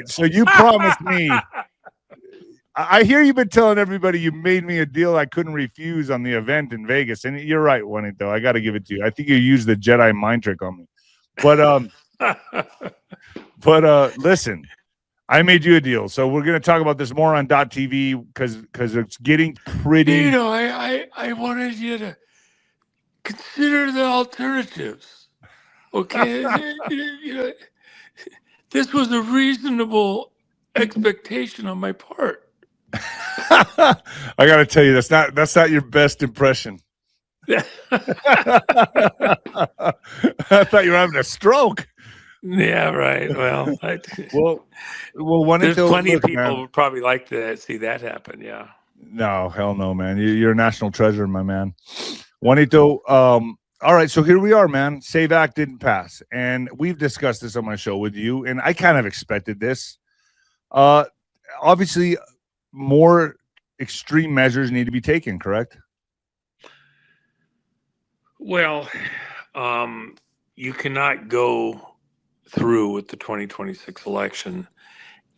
So you promised me. I hear you've been telling everybody you made me a deal I couldn't refuse on the event in Vegas, and you're right, Juanito. I got to give it to you. I think you used the Jedi mind trick on me, but listen, I made you a deal, so we're going to talk about this more on .tv because it's getting pretty. I wanted you to consider the alternatives. Okay, this was a reasonable expectation on my part. I got to tell you, that's not your best impression. I thought you were having a stroke. Yeah, right. Well, there's plenty of people would probably like to see that happen. Yeah. No, hell no, man. You're a national treasure, my man. Juanito, all right, so here we are, man. Save Act didn't pass, and we've discussed this on my show with you, and I kind of expected this. Obviously, more extreme measures need to be taken, correct? Well, you cannot go through with the 2026 election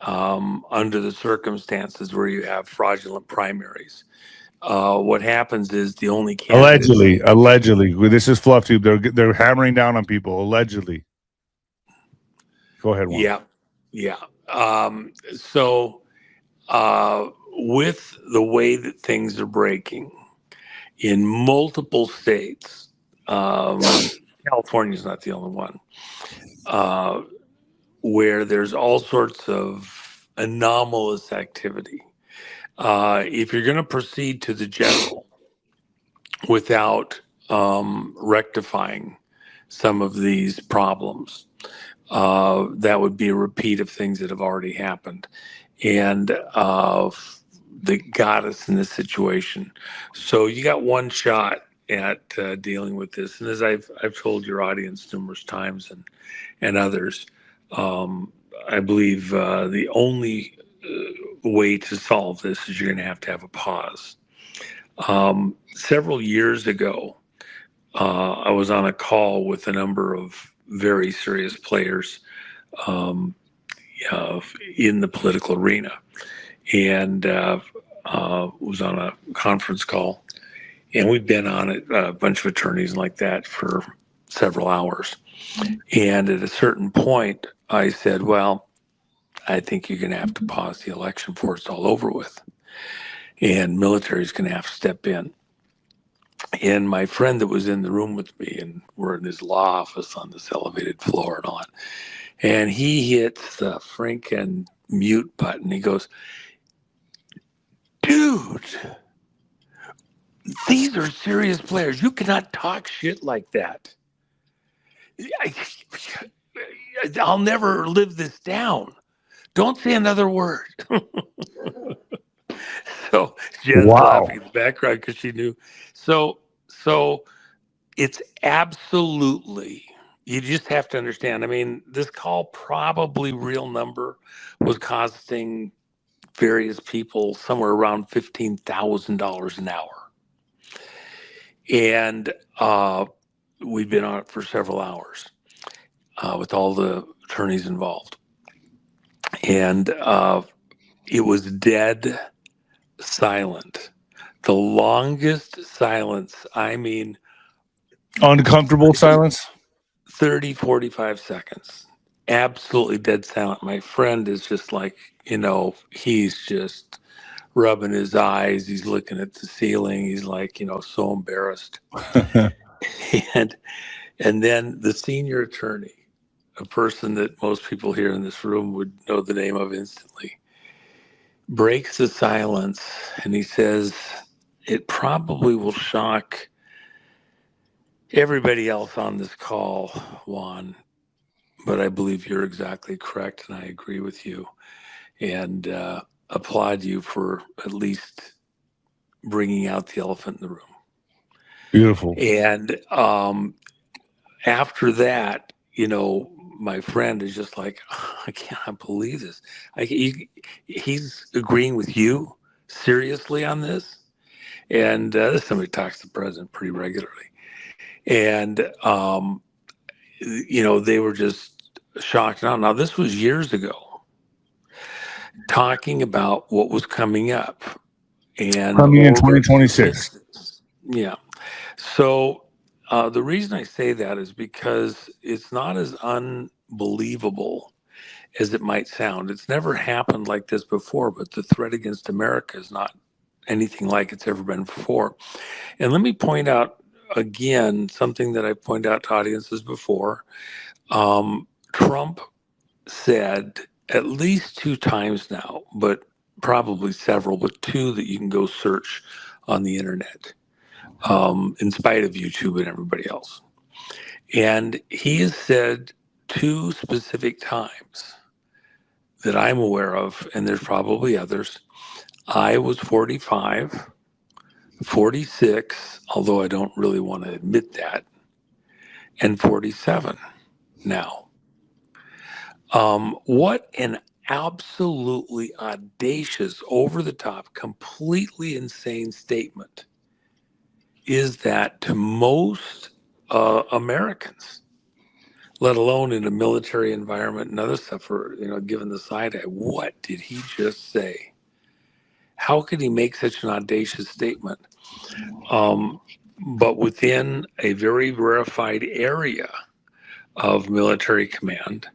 under the circumstances where you have fraudulent primaries. What happens is the only candidates... allegedly, this is fluff tube. They're hammering down on people. Allegedly, go ahead. Juan. Yeah. So, with the way that things are breaking in multiple states, California is not the only one, where there's all sorts of anomalous activity. If you're going to proceed to the general without rectifying some of these problems, that would be a repeat of things that have already happened, and that got us in this situation. So you got one shot at dealing with this, and as I've told your audience numerous times and others, I believe the only way to solve this is you're going to have a pause. Several years ago, I was on a call with a number of very serious players in the political arena, and was on a conference call, and we've been on it, a bunch of attorneys like that, for several hours. And at a certain point, I said, well, I think you're going to have to pause the election before it's all over with, and military's going to have to step in. And my friend that was in the room with me, and we're in his law office on this elevated floor and all that, and he hits the freaking mute button. He goes, dude, these are serious players. You cannot talk shit like that. I'll never live this down. Don't say another word. So Jen's laughing in the background because she knew. So it's absolutely, you just have to understand. I mean, this call, probably real number, was costing various people somewhere around $15,000 an hour. And we've been on it for several hours with all the attorneys involved. And it was dead silent. The longest silence, I mean... Uncomfortable silence? 30, 45 seconds. Absolutely dead silent. My friend is just like, he's just rubbing his eyes. He's looking at the ceiling. He's like, so embarrassed. And then the senior attorney, a person that most people here in this room would know the name of instantly, breaks the silence, and he says, it probably will shock everybody else on this call, Juan, but I believe you're exactly correct, and I agree with you, and applaud you for at least bringing out the elephant in the room. Beautiful. And after that, my friend is just like, I can't believe this. He's agreeing with you seriously on this. And somebody talks to the president pretty regularly. And, they were just shocked. Now, this was years ago. talking about what was coming up and Coming in 2026. Yeah. So the reason I say that is because it's not as unbelievable as it might sound. It's never happened like this before, but the threat against America is not anything like it's ever been before. And let me point out again something that I've pointed out to audiences before. Trump said at least 2 times now, but probably several, but 2 that you can go search on the internet, in spite of YouTube and everybody else. And he has said 2 specific times that I'm aware of, and there's probably others. I was 45, 46, although I don't really want to admit that, and 47 now. What an absolutely audacious, over the top, completely insane statement is that to most Americans, let alone in a military environment and other stuff, for given the side eye. What did he just say? How could he make such an audacious statement? But within a very rarefied area of military command,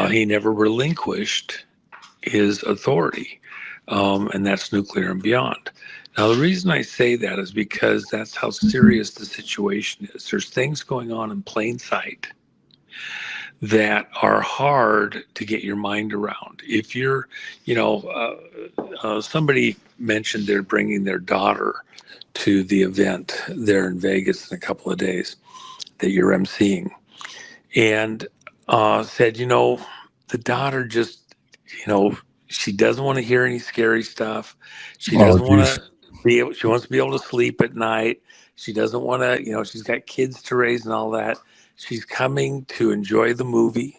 he never relinquished his authority, and that's nuclear and beyond. Now, the reason I say that is because that's how serious the situation is. There's things going on in plain sight that are hard to get your mind around. If you're, somebody mentioned they're bringing their daughter to the event there in Vegas in a couple of days that you're emceeing, and said, the daughter just, she doesn't want to hear any scary stuff. She doesn't want to be able, she wants to be able to sleep at night. She doesn't want to, she's got kids to raise and all that. She's coming to enjoy the movie,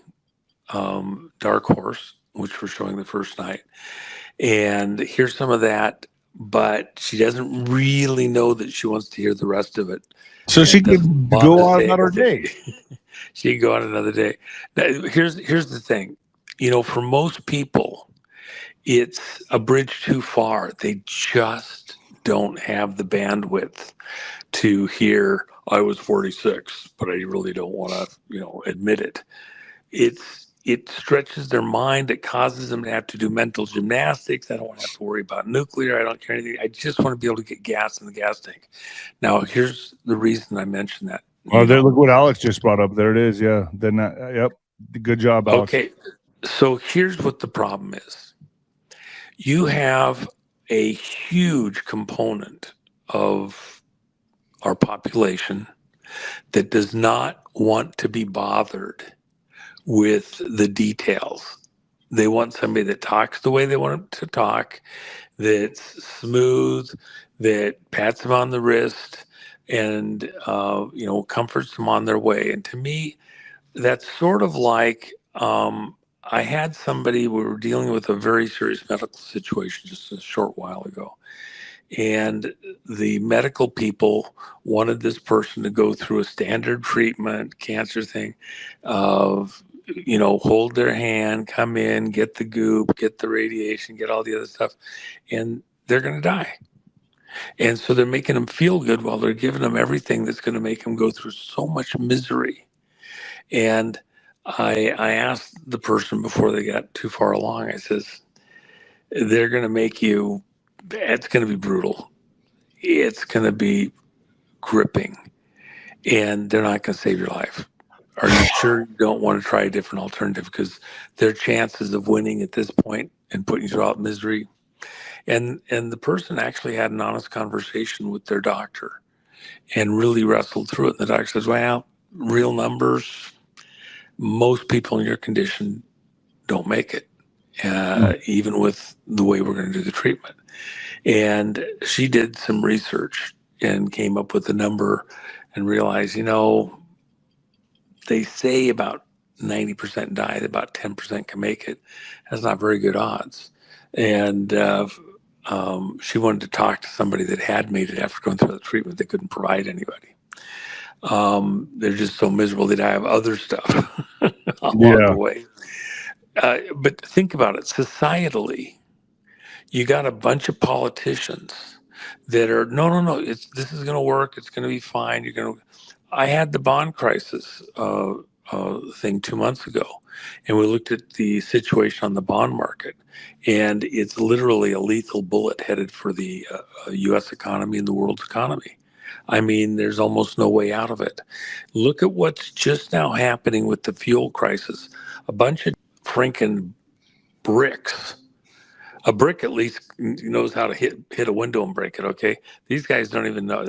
Dark Horse, which we're showing the first night, and hear some of that. But she doesn't really know that she wants to hear the rest of it. So she could go on another day. She could go on another day. Now, here's the thing. For most people, it's a bridge too far. They just don't have the bandwidth to hear, I was 46, but I really don't want to, admit it. It stretches their mind. It causes them to have to do mental gymnastics. I don't want to have to worry about nuclear. I don't care anything. I just want to be able to get gas in the gas tank. Now, here's the reason I mentioned that. Oh, there! Look what Alex just brought up. There it is. Yeah. Then, yep. Good job, Alex. Okay. So here's what the problem is. You have a huge component of our population that does not want to be bothered with the details. They want somebody that talks the way they want to talk, that's smooth, that pats them on the wrist, and comforts them on their way. And to me, that's sort of like I had somebody, we were dealing with a very serious medical situation just a short while ago. And the medical people wanted this person to go through a standard treatment, cancer thing of, hold their hand, come in, get the goop, get the radiation, get all the other stuff, and they're going to die. And so they're making them feel good while they're giving them everything that's going to make them go through so much misery. And I asked the person before they got too far along, I says, they're going to make you, it's going to be brutal. It's going to be gripping, and they're not going to save your life. Are you sure you don't want to try a different alternative? Because their chances of winning at this point and putting you through all misery. And the person actually had an honest conversation with their doctor and really wrestled through it. And the doctor says, well, real numbers, most people in your condition don't make it, even with the way we're going to do the treatment. And she did some research and came up with a number and realized, they say about 90% die, about 10% can make it. That's not very good odds. And she wanted to talk to somebody that had made it after going through the treatment. They couldn't provide anybody. They're just so miserable. They die of other stuff along the way. But think about it societally. You got a bunch of politicians that are no. This is going to work. It's going to be fine. You're going to. I had the bond crisis thing 2 months ago, and we looked at the situation on the bond market, and it's literally a lethal bullet headed for the U.S. economy and the world's economy. I mean, there's almost no way out of it. Look at what's just now happening with the fuel crisis. A bunch of freaking bricks. A brick at least knows how to hit a window and break it. Okay, these guys don't even know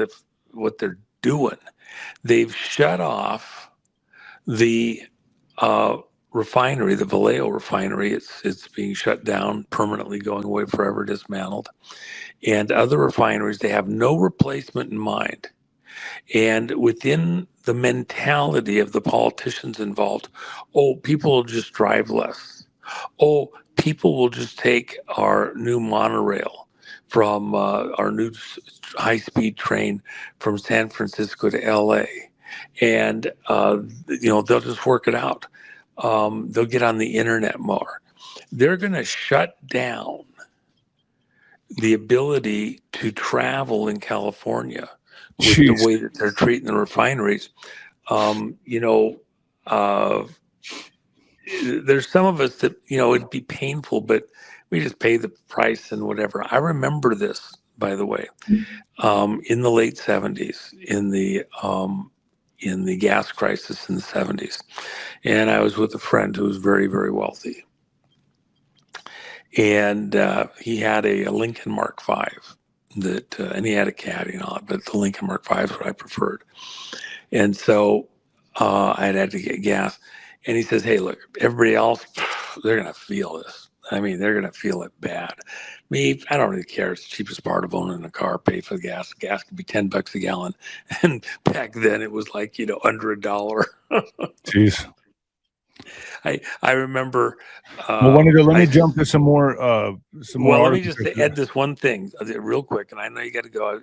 what they're doing. They've shut off the refinery, the Vallejo refinery. It's being shut down permanently, going away forever, dismantled. And other refineries, they have no replacement in mind. And within the mentality of the politicians involved, oh, people will just drive less. Oh, people will just take our new monorail from our new high-speed train from San Francisco to LA. And, they'll just work it out. They'll get on the internet more. They're going to shut down the ability to travel in California with the way that they're treating the refineries. There's some of us that, it'd be painful, but we just pay the price and whatever. I remember this, by the way, in the late 70s, in the gas crisis in the 70s. And I was with a friend who was very, very wealthy. And he had a Lincoln Mark V and he had a Caddy and all that, but the Lincoln Mark V is what I preferred. And so I'd had to get gas. And he says, hey, look, everybody else, they're going to feel this. I mean, they're going to feel it bad. Me, I don't really care. It's the cheapest part of owning a car, pay for the gas. Gas could be $10 a gallon. And back then it was like, under $1. Jeez. I remember. Let me jump to some more. Let me just add this one thing real quick, and I know you got to go.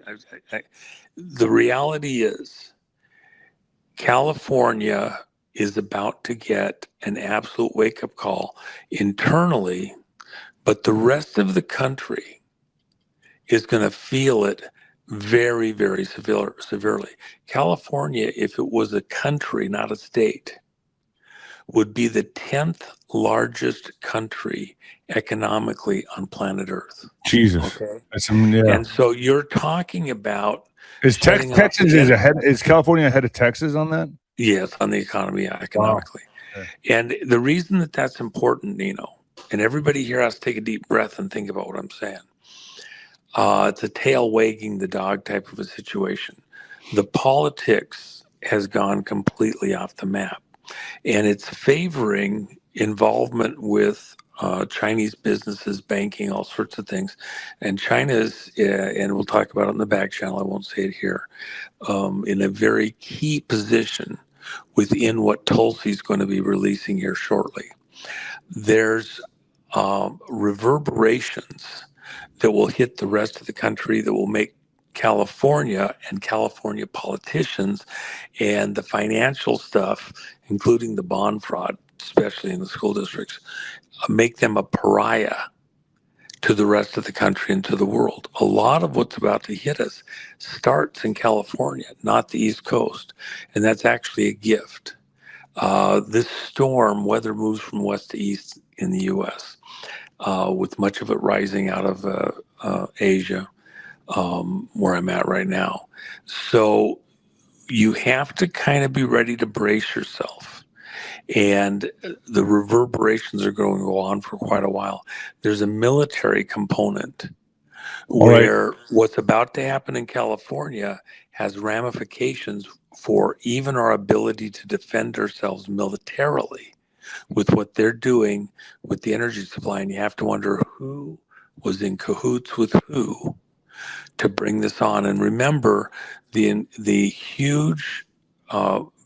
The reality is, California is about to get an absolute wake-up call internally, but the rest of the country is going to feel it very, very severely. California, if it was a country, not a state, would be the 10th largest country economically on planet Earth. Jesus. Okay. Yeah. And so you're talking about is California ahead of Texas on that? Yes, on the economy, economically. Wow. Okay. And the reason that that's important, Nino, and everybody here has to take a deep breath and think about what I'm saying. It's a tail wagging the dog type of a situation. The politics has gone completely off the map. And it's favoring involvement with Chinese businesses, banking, all sorts of things. And China's, and we'll talk about it in the back channel, I won't say it here, in a very key position within what Tulsi's going to be releasing here shortly. There's reverberations that will hit the rest of the country that will make California and California politicians and the financial stuff, including the bond fraud, especially in the school districts, make them a pariah to the rest of the country and to the world. A lot of what's about to hit us starts in California, not the East Coast. And that's actually a gift. This storm, weather moves from west to east in the U.S., with much of it rising out of Asia, where I'm at right now. So you have to kind of be ready to brace yourself. And the reverberations are going to go on for quite a while. There's a military component where what's about to happen in California has ramifications for even our ability to defend ourselves militarily with what they're doing with the energy supply. And you have to wonder who was in cahoots with who to bring this on. And remember the huge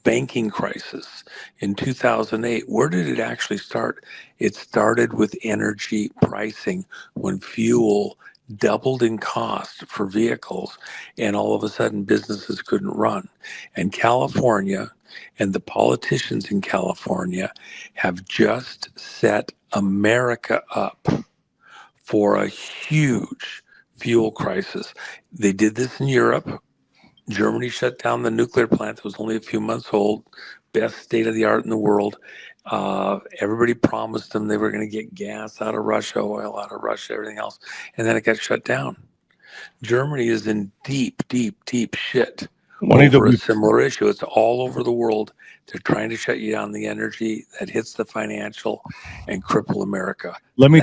banking crisis in 2008. Where did it actually start? It started with energy pricing when fuel doubled in cost for vehicles, and all of a sudden businesses couldn't run. And California and the politicians in California have just set America up for a huge fuel crisis. They did this in Europe. Germany shut down the nuclear plant that was only a few months old, best state of the art in the world. Everybody promised them they were going to get gas out of Russia, oil out of Russia, everything else, and then it got shut down. Germany is in deep, deep, deep shit over a similar issue. It's all over the world. They're trying to shut you down the energy that hits the financial and cripple America. Let me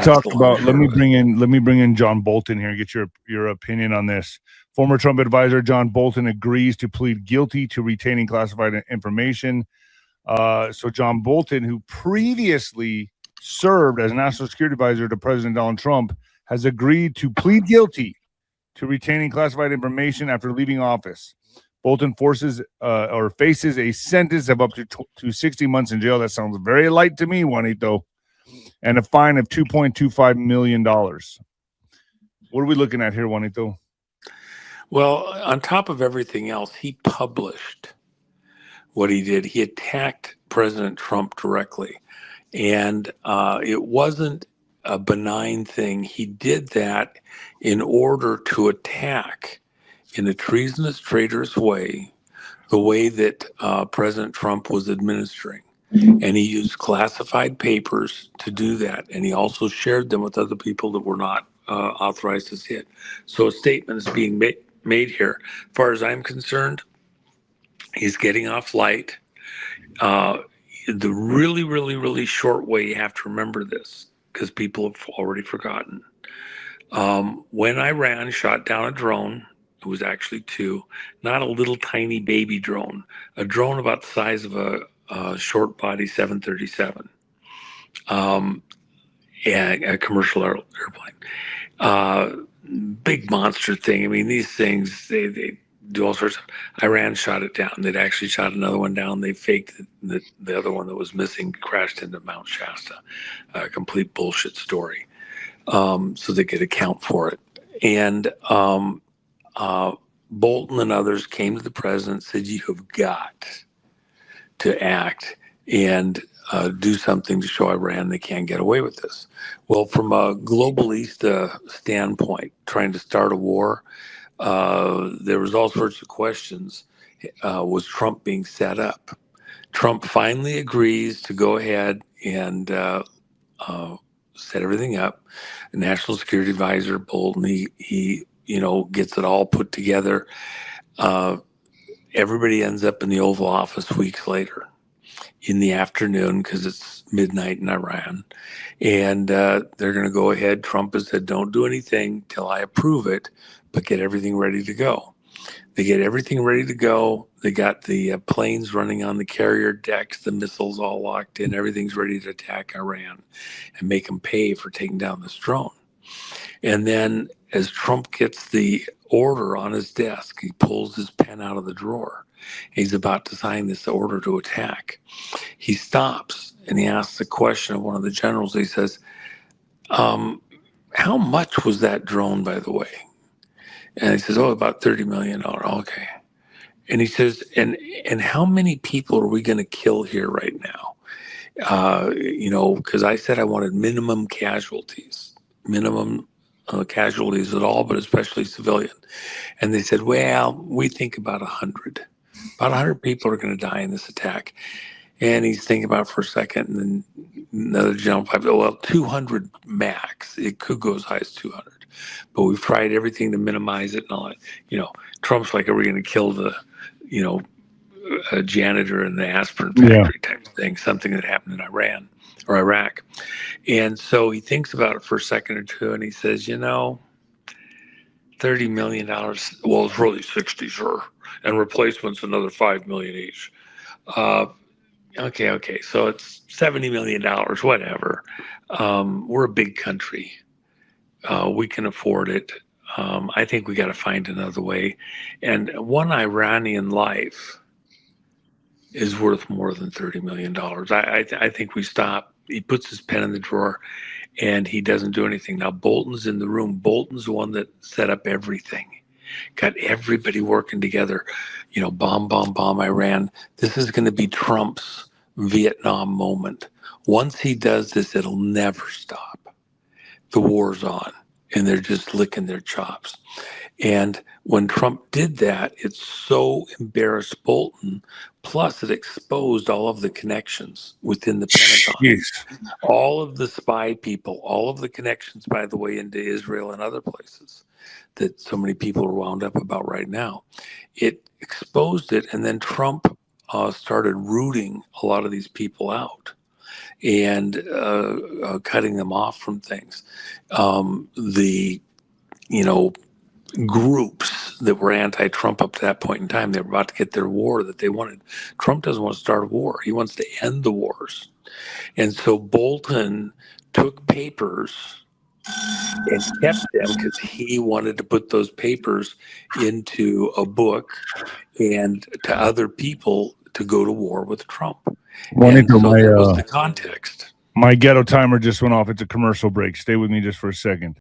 bring in John Bolton here and get your opinion on this. Former Trump advisor John Bolton agrees to plead guilty to retaining classified information. So John Bolton, who previously served as national security advisor to President Donald Trump, has agreed to plead guilty to retaining classified information after leaving office. Bolton faces a sentence of up to 60 months in jail. That sounds very light to me, Juanito. And a fine of $2.25 million. What are we looking at here, Juanito? Well, on top of everything else, he published what he did. He attacked President Trump directly. And it wasn't a benign thing. He did that in order to attack in a treasonous, traitorous way, the way that President Trump was administering. And he used classified papers to do that. And he also shared them with other people that were not authorized to see it. So a statement is being made here. As far as I'm concerned, he's getting off light. The really, really, really short way you have to remember this, because people have already forgotten. When Iran shot down a drone, it was actually two, not a little tiny baby drone, a drone about the size of a short body 737, and a commercial airplane. Big monster thing. I mean, these things, they do all sorts of. Iran shot it down. They'd actually shot another one down. They faked that the other one that was missing crashed into Mount Shasta. A complete bullshit story. So they could account for it. And Bolton and others came to the president and said, you have got to act and do something to show Iran they can't get away with this. Well, from a globalista standpoint, trying to start a war, there was all sorts of questions. Was Trump being set up? Trump finally agrees to go ahead and set everything up. The National Security Advisor Bolton, he gets it all put together. Everybody ends up in the Oval Office weeks later in the afternoon because it's midnight in Iran. And they're going to go ahead. Trump has said, don't do anything till I approve it, but get everything ready to go. They get everything ready to go. They got the planes running on the carrier decks, the missiles all locked in. Everything's ready to attack Iran and make them pay for taking down this drone. And then as Trump gets the order on his desk, he pulls his pen out of the drawer. He's about to sign this order to attack. He stops and he asks a question of one of the generals. He says, how much was that drone, by the way? And he says, about $30 million. Okay. And he says, and how many people are we going to kill here right now? Because I said I wanted minimum casualties at all, but especially civilian. And they said, well, we think about 100. About 100 people are going to die in this attack. And he's thinking about it for a second, and then another general piped, 200 max. It could go as high as 200. But we've tried everything to minimize it and all that. Trump's like, are we going to kill the, a janitor in the aspirin factory type of thing, something that happened in Iran or Iraq. And so he thinks about it for a second or two, and he says, $30 million. Well, it's really 60, sir. And replacements another $5 million each. Okay. So it's $70 million, whatever. We're a big country. We can afford it. I think we got to find another way. And one Iranian life is worth more than $30 million. I think we stop. He puts his pen in the drawer, and he doesn't do anything. Now Bolton's in the room. Bolton's the one that set up everything, got everybody working together. You know, bomb, Iran. This is going to be Trump's Vietnam moment. Once he does this, it'll never stop. The war's on, and they're just licking their chops. And when Trump did that, it so embarrassed Bolton. Plus, it exposed all of the connections within the Pentagon. Jeez. All of the spy people, all of the connections, by the way, into Israel and other places that so many people are wound up about right now. It exposed it, and then Trump started rooting a lot of these people out and cutting them off from things. The, you know, groups that were anti-Trump up to that point in time, they were about to get their war that they wanted. Trump doesn't want to start a war. He wants to end the wars. And so Bolton took papers and kept them because he wanted to put those papers into a book and to other people to go to war with Trump. Juanito, and so that was the context. My ghetto timer just went off. It's a commercial break. Stay with me just for a second.